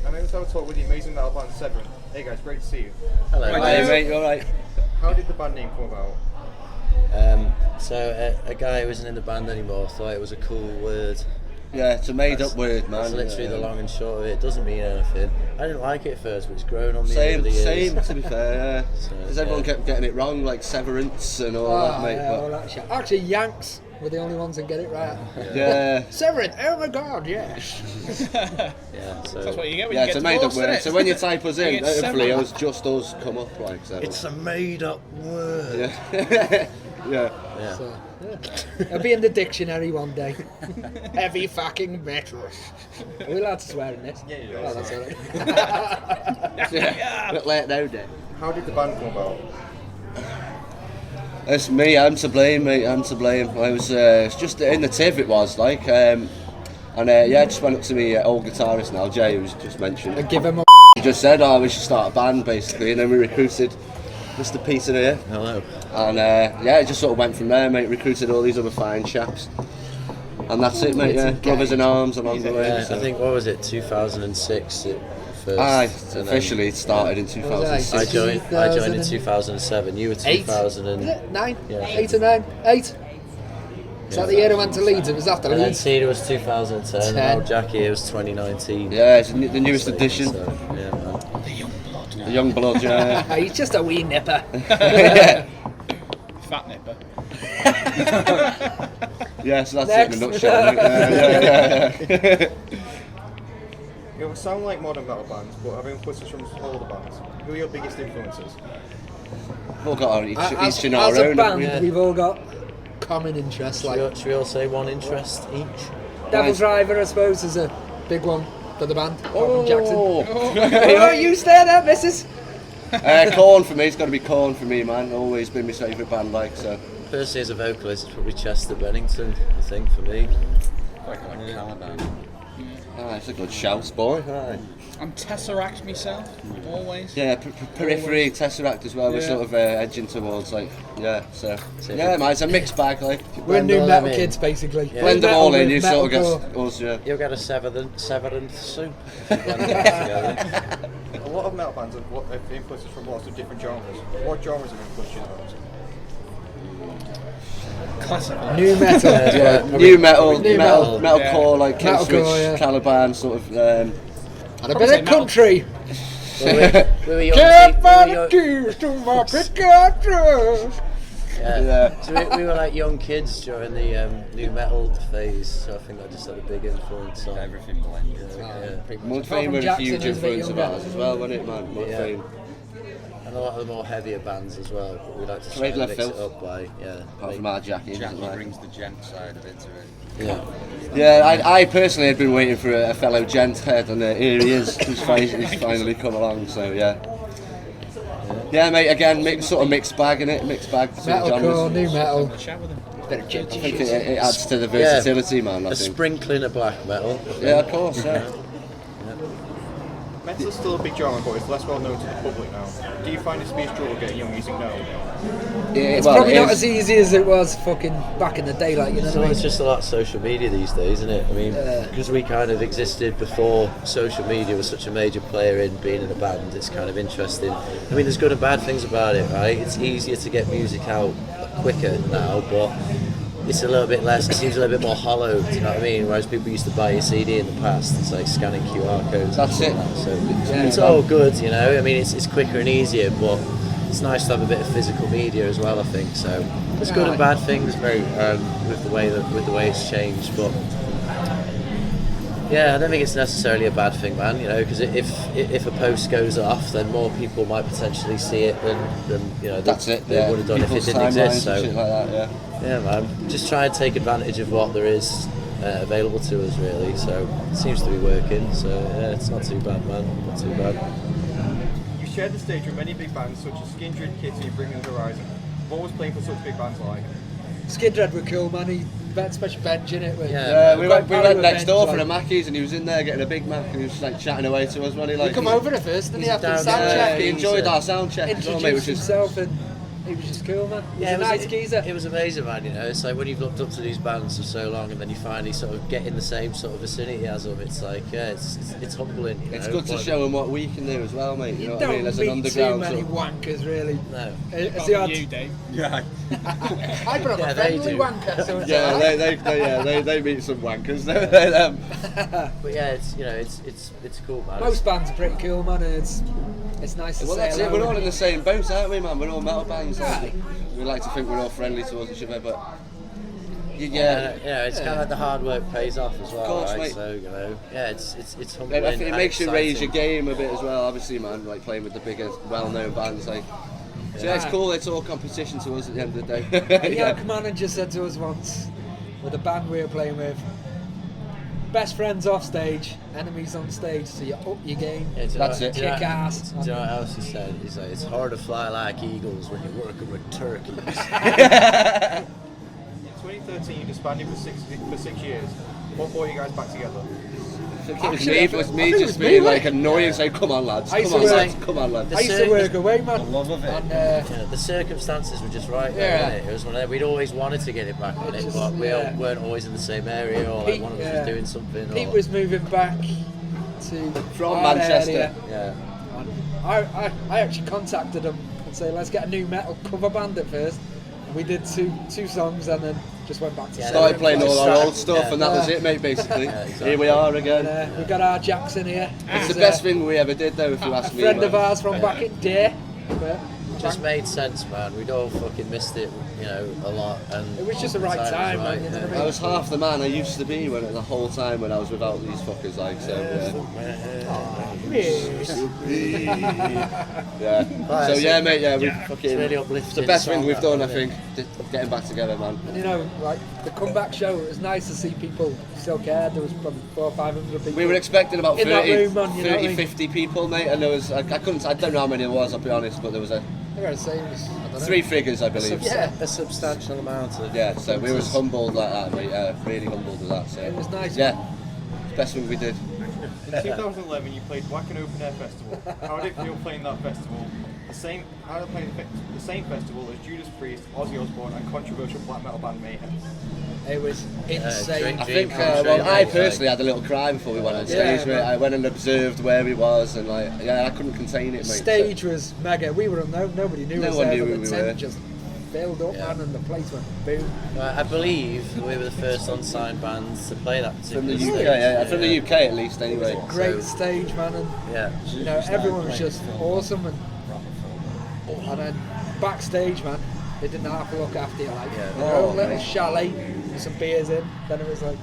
I'm able to have a talk with the amazing metal band Severenth. Hey guys, great to see you. Hello. Hi mate, you alright? How did the band name come about? A guy who isn't in the band anymore thought it was a cool word. Yeah, it's a made up word, man. That's literally the long and short of it. It doesn't mean anything. I didn't like it at first, but it's grown on me over the years. Same, to be fair, yeah. Because everyone kept getting it wrong, like Severenth and all that, mate. Yeah, all that shit. Actually, Yanks were the only ones that get it right. Yeah. Severenth, oh my god, yeah. Yeah, so That's what you get when Yeah, you it's get a made up divorced, word. isn't it? So when you type us in, You get hopefully seven. it was just us come up, like, so. it's a made up word. Yeah. Yeah. Yeah. So, it'll be in the dictionary one day. Heavy fucking metal. Are we allowed to swear in this? Yeah, Oh, that's alright. Yeah. Bit late now, then. How did the band come about? It's me, I'm to blame, mate, I'm to blame. I was just in the TIV, it was, like, and yeah, I just went up to me old guitarist now, Jay, who was just mentioned. Give him a He just said, oh, we should start a band, basically, and then we recruited Mr. Peter here. Hello. And yeah, it just sort of went from there, mate. Recruited all these other fine chaps, and that's it, mate. Yeah, brothers in arms along the way. Yeah, So. I think, what was it, 2006 it first. I and then officially started in 2006. I joined in 2007. You were 2000 and... Is it? 9? Yeah. 8 or 9? 8? Is that the year I went to Leeds? It was after And then Leeds. Cedar was 2010, and now Jackie it was 2019. Yeah, it's the newest edition. So, yeah, man. The young blood, yeah. He's just a wee nipper. Yeah. Fat nipper. Yeah, so that's Next. it in a nutshell, mate. Yeah. You sound like modern metal bands, but have influences from older bands. Who are your biggest influences? We've all got our each in our As a own. band, Yeah. we've all got common interests. Like Should we all say one interest each? Devil Nice. Driver, I suppose, is a big one for the band. Apart from Jackson. Oh, Oh, you stay there, missus. Corn for me. It's got to be Corn for me, man. Always been my favourite band, like so. Personally, as a vocalist, it's probably Chester Bennington, I think, for me. Ah, it's a good shout, boy. Aye. I'm Tesseract myself, always. Yeah, Periphery, Tesseract as well. We're Yeah. sort of edging towards like, yeah. So yeah, man, it's a mixed bag, like. We're Blend new all metal them in. kids, basically. Yeah. Blend them Metal all in, with you sort of metalcore. get us, yeah. You'll get a Severenth soup. Blend it together. A lot of metal bands have influences from lots of different genres. What genres have influenced you the most? Classical. New metal. Yeah, probably- new metal, New metal. metalcore, like Metalcore, Killswitch, yeah. Caliban, sort of. And a Probably bit say of metal. country. We were young. Can't we find were the young- keys to my pickup truck. Yeah. So we were like young kids during the new metal phase, so I think that just had a big influence on Everything blended. Yeah. Mudfayne were a Jackson, huge he was a bit influence of younger. ours as well, wasn't it, man? Mudfayne. And a lot of the more heavier bands as well, but we like to try Trade and Left mix it Filth. up by Apart from our Jackie, Jackie doesn't like. brings the gent side of it into it. yeah. Yeah, I personally had been waiting for a fellow gent head, and here he is. He's finally come along, so yeah. Yeah, mate, again, sort of mixed bag, innit? Mixed bag between Metalcore, genres. new metal. Chat with him. Bit of I gypsy think shit. it adds to the versatility, man, I A think. sprinkling of black metal. Yeah, of course, yeah. Metal's still a big genre, but it's less well known to the public now. Do you find it to be a struggle getting young music known? It's probably not as easy as it was fucking back in the day, like, you know So what I it's mean? just a lot of social media these days, isn't it? I mean, Yeah. because we kind of existed before social media was such a major player in being in a band, it's kind of interesting. I mean, there's good and bad things about it, right? It's easier to get music out quicker now, but it's a little bit less, it seems a little bit more hollow, do you know what I mean? Whereas people used to buy a CD in the past, it's like scanning QR codes. That's and it. stuff like that. So it's all good, you know? I mean, it's quicker and easier, but it's nice to have a bit of physical media as well, I think. So there's good and bad things with the way it's changed, but yeah, I don't think it's necessarily a bad thing, man. You know, because if a post goes off, then more people might potentially see it than you know That's it, they yeah. would have done if it People's didn't timelines exist. and So shit like that, yeah. yeah, man, just try and take advantage of what there is available to us really. So it seems to be working. So yeah, it's not too bad, man. Not too bad. You shared the stage with many big bands such as Skindred, Kitty, Bring Me the Horizon. What was playing for such big bands like? Skindred were cool, man. He especially Benj in it. With, Yeah, we went next door for a Mackey's and he was in there getting a Big Mac and he was just like chatting away to us. When he He come over at first and he had the down sound there. check. he enjoyed our sound check as well, mate, Introduced which is himself and he was just cool, man. He's a it was- nice geezer. It was amazing, man. You know, it's like when you've looked up to these bands for so long, and then you finally sort of get in the same sort of vicinity as them. It's like, yeah, it's humbling. You it's know, good to but- show them what we can do as well, mate. You You know what I don't mean? As an meet too underground many sort of- wankers, really. No. It's the odd. You, Dave. Yeah. I brought Yeah, a they friendly do. wanker, so it's Yeah, alright. they meet some wankers. But yeah, it's you know, it's cool, man. Most bands are pretty cool, man, and it's nice to Well, say that's it. hello. We're all in the same boat, aren't we, man? We're all metal bands. Right. We like to think we're all friendly towards each other, but Yeah, you know, it's kind of like the hard work pays off as well, course, right? mate. So you know, yeah, it's humbling. I think it and makes you raise your exciting. game a bit as well. Obviously, man, like playing with the bigger, well-known bands, like. So yeah, it's cool. It's all competition to us at the end of the day. The young manager said to us once, with the band we were playing with, best friends off stage, enemies on stage, so you up your game. Yeah, do you know That's what- it. do you know- Kick ass. Do you know what else he said? He's like, it's hard to fly like eagles when you're working with turkeys. In 2013, you disbanded for 6 years. What brought you guys back together? I think Actually, it was I me think it just was me, being like wasn't annoying, saying, "Come on, lads, I used come to on, work- lads, come on, lads." I used to work away, man. The love of it. And, Yeah, the circumstances were just right there, Yeah. innit? It was one of them, we'd always wanted to get it back on It it, just- but we yeah. weren't always in the same area, or like Pete- one of us yeah. was doing something. Pete or, was moving back to From our Manchester. area. yeah. And I actually contacted him and said, let's get a new metal cover band at first. And we did two songs and then just went back to Yeah, Started playing all our old Yeah. stuff, and that was Yeah. it, mate. Basically, Yeah, exactly. here we are And, again. we got our Jackson here. It's He's, the best thing we ever did, though, if you A ask me. friend of man. ours from back in day. But Just made sense, man. We'd all fucking missed it, you know, a lot. And It was just the right was time, right, man, you know yeah. what I I was half the man I used to be when the whole time when I was without these fuckers, like so. Yeah. Right, So so- yeah, mate. Yeah, we It's fucking. really It's uplifting. the best thing song, we've that, done, I isn't think. it? Getting back together, man. And you know, like the comeback show, it was nice to see people still cared. There was probably 400 or 500 people. We were expecting about In that 30, room, man, you know what I 30 mean? 50 people, mate, and there was I don't know how many there was, I'll be honest, but there was I gotta say, it was, I don't know. 3 figures, I believe. Yeah. A substantial amount of. Yeah, so we was humbled like that, mate. Really humbled with that. So It was nice. yeah, best thing we did. In 2011, you played Wacken Open Air Festival. How did it feel playing that festival? How did it play the same festival as Judas Priest, Ozzy Osbourne, and controversial black metal band Mayhem? It was insane. drink- I think, Dream come well, true, I mate, personally had a little cry before we went on Yeah, stage, mate. man. I went and observed where he was, and like, yeah, I couldn't contain it, mate. Stage was mega. We were nobody knew No us one there, knew but who the we tent were. just filled up, Yeah. man, and the place went boom. I believe we were the first unsigned bands to play that From particular the UK, stage. yeah, from the UK at least, anyway. Great So- stage, man, and Yeah. you know everyone was just awesome. And then backstage, man, they didn't have to look after you. Like Yeah. their own little mate. chalet with some beers in. Then it was like,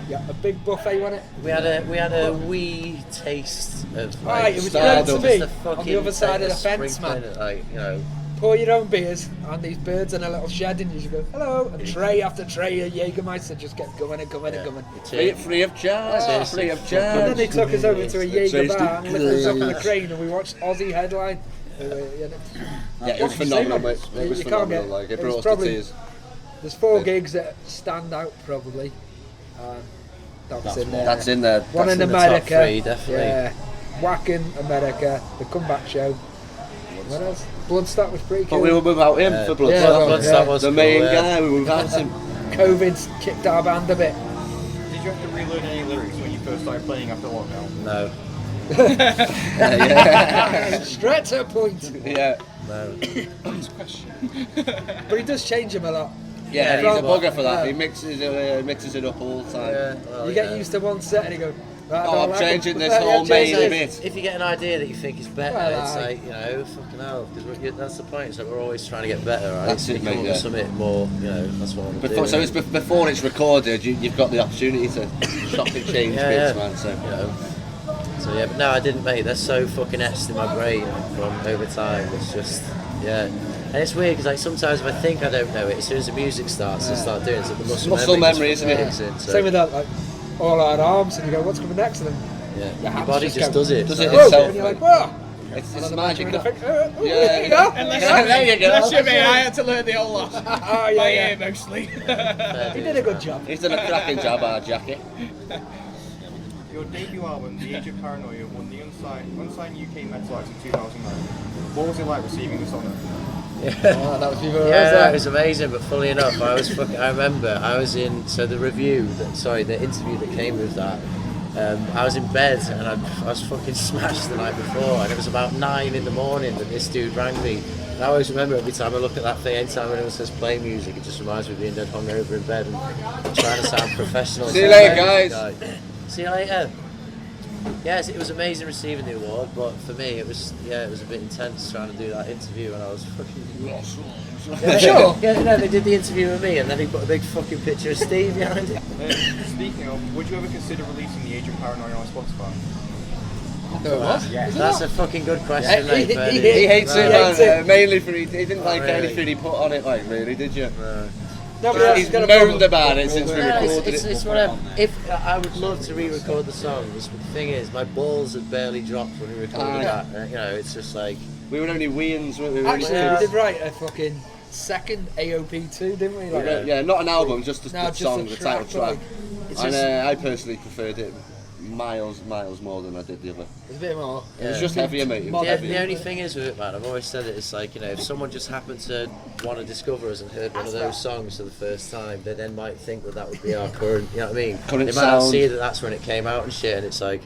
yeah, a big buffet on it. We had a wee taste of like, Right, it was Stardom. great to just be the on fucking the other side of the take fence, man. sprinkling, like, you know, Pour your own beers and these birds in a little shed, and you just go hello, and tray after tray of Jägermeister just kept going and going and going. Free of charge, Yeah. free of And then charge. they took us over to a Jaeger Tasty bar and lifted us up on the glass. crane, and we watched Aussie headline. You know, Yeah, it was what can you say, phenomenal, man? mate. It was You can't phenomenal. get- Like, it it was brought us to probably- tears. There's 4 gigs that stand out probably. That's in there. That's in there. One That's in in the top America. 3, definitely. Yeah. Wacken, America, the comeback show. What else? Bloodstock was pretty But cool. we were without him for Bloodstock. Yeah, Bloodstock was the cool, main yeah. guy, we were without him. COVID's kicked our band a bit. Did you have to relearn any lyrics when you first started playing after lockdown? no, Straight to the point. Yeah. no. But he does change them a lot. Yeah, he's a From- bugger for that. yeah. He mixes it up all the time. Yeah, well, You get yeah. used to one set and you go, right, I Oh, don't I'm like changing it. this Right, whole yeah, change main this. bit. If you get an idea that you think is better, Well, it's aye. like, you know, fucking hell, because that's the point. So we're always trying to get better, right? That's so it, you come mate, up yeah. with something more, you know, that's what I want to Before, do. so it's before it's recorded, you've got the opportunity to chop and change Yeah, bits, yeah. man. So You know, So yeah, but no, I didn't, mate. They're so fucking etched in my brain from over time. It's just, yeah. And it's weird because like sometimes if I think I don't know it, as soon as the music starts, I start doing it. It's like the Muscle memory, isn't it? kicks in, so, Same with that, like All Out Arms, and you go, what's coming next? And then yeah, your hands body just just go, does it. Does it whoa, itself. and you're like, whoa. It's And then magic. imagine That, there yeah. you go. There you go. Unless you're me, I had to learn the whole lot. Oh, By yeah, ear mostly. He did a good job. He's done a cracking job, our Jackie. Your debut album, The Age of Paranoia, won the unsigned UK Metal Act in 2009. What was it like receiving this honour? Oh, that was before Yeah, it was amazing. But funnily enough, I remember I was in the the interview that came with that. I was in bed and I was fucking smashed the night before, and it was about 9 in the morning that this dude rang me. And I always remember every time I look at that thing, anytime anyone says play music, it just reminds me of being dead hungover in bed and trying to sound professional. See you later, guys. See you later. Yes, it was amazing receiving the award, but for me it was a bit intense trying to do that interview, and I was fucking Sure. Yeah, no, they did the interview with me, and then he put a big fucking picture of Steve behind it. Speaking of, would you ever consider releasing The Age of Paranoia on Spotify? No, it was? Yeah, Was it that's not? a fucking good question, mate. He Bernie. Hates it, He man. hates it. Mainly for he didn't like really? anything he put on it, like, really, did you? No, but He's got a moaned problem. about it since we Yeah, recorded it's it. whatever. If I would love to re-record the songs, but the thing is, my balls had barely dropped when we recorded that. You know, it's just like We were only weans, weren't we? We were only Actually, Yeah. we kids. did write a fucking second AOP2, didn't we? Like, Yeah, not an album, just the, No, the just song, a the title track, track. like- it's And just, I personally preferred it miles more than I did the other. It's a bit more. It was Yeah. just heavier, mate. It was Yeah, heavier. the only thing is with it, man, I've always said it, it's like, you know, if someone just happened to want to discover us and heard one of those songs for the first time, they then might think that would be our current, you know what I mean? Current they might not sound. see that that's when it came out and shit, and it's like,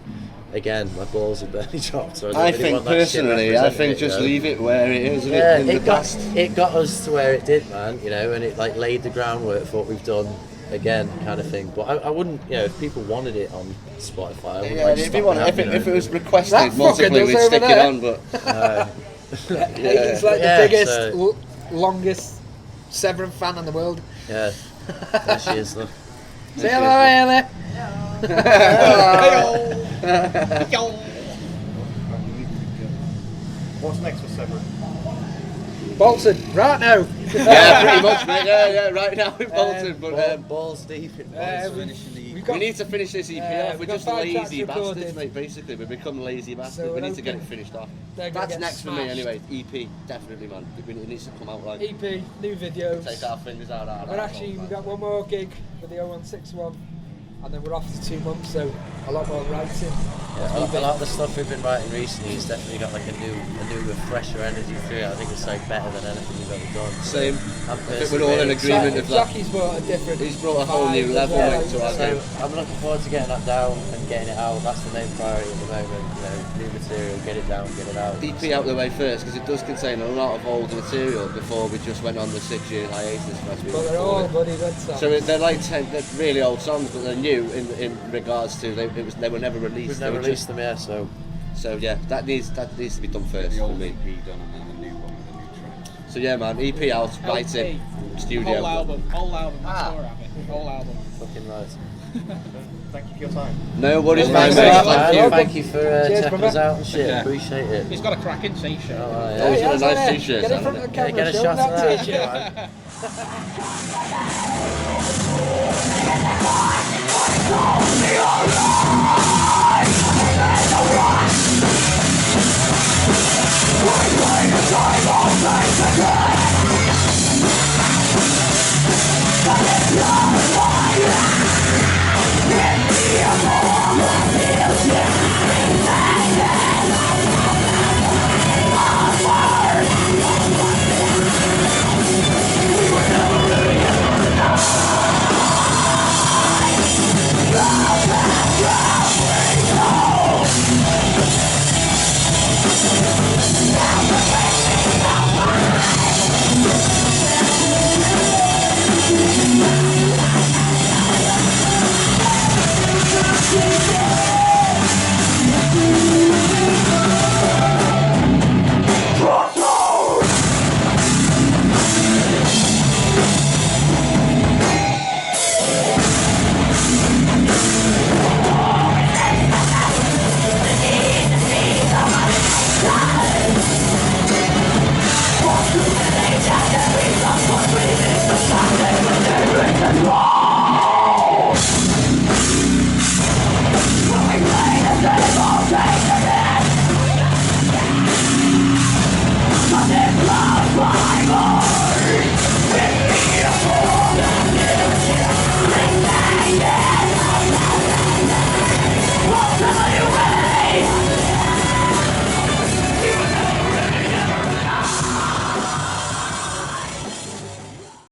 again, my balls have barely dropped. So I, don't I really think want that shit personally, I representing think it, just you know? leave it where it is Yeah, in the past. it got us to where it did, man, you know, and it like laid the groundwork for what we've done again, kind of thing. But I wouldn't, you know, if people wanted it on Spotify, I wouldn't Yeah, like if, stop you want, it if, happening, if it was That requested fucker multiply, does we'd over stick it there. on, but Aiden's like Yeah, the biggest, so- longest Severenth fan in the world. yeah, there she is, look. Say hello, Haley. What's next for Severenth? Bolton, right now. yeah, pretty much, mate. Yeah, right now in Bolton. But Balls deep in We've we got need to finish this EP off. We're we've got just 5 tracks lazy bastards, recorded. mate. Basically, we've become lazy bastards. So we I need to don't get it think finished off. they're gonna That's get next for me, smashed. anyway. EP, definitely, man. It needs to come out like. EP, new videos. Take our fingers out. But actually, we've got one more gig for the 0161, and then we're off for 2 months, so a lot more writing. Yeah, a lot of the stuff we've been writing recently has definitely got like a new fresher energy through it. I think it's like better than anything we've ever done. Same. I'm I think we're all in personally agreement of that. Jackie's brought a different. He's brought a whole new vibe as level, well, mate, to our So game. I'm looking forward to getting that down and getting it out. That's the main priority at the moment. You know, new material, get it down, get it out. EP out the way first, because it does contain a lot of old material before we just went on the 6-year hiatus. As we But they're all recorded. bloody good songs. So they're like they're really old songs, but they're new in regards to they were never released. We've They never were released them yet, so So yeah, that needs to be done first The for old me. EP done and then the new one with the new tracks. So yeah, man, EP out, writing, studio. Whole album, whole album. That's what we're having. Whole album. fucking right. Thank you for your time. No worries, Yeah, man. Thanks mate. for that, Thank man. you. Thank you for Cheers, checking brother. us out and shit. Yeah. Appreciate it. He's got a cracking t-shirt. Oh, Oh, yeah. he's got a nice hasn't it? t-shirt, Get in hasn't front of the it? Yeah, camera, get a show shot them of that that. t-shirt. man. We'll Fire!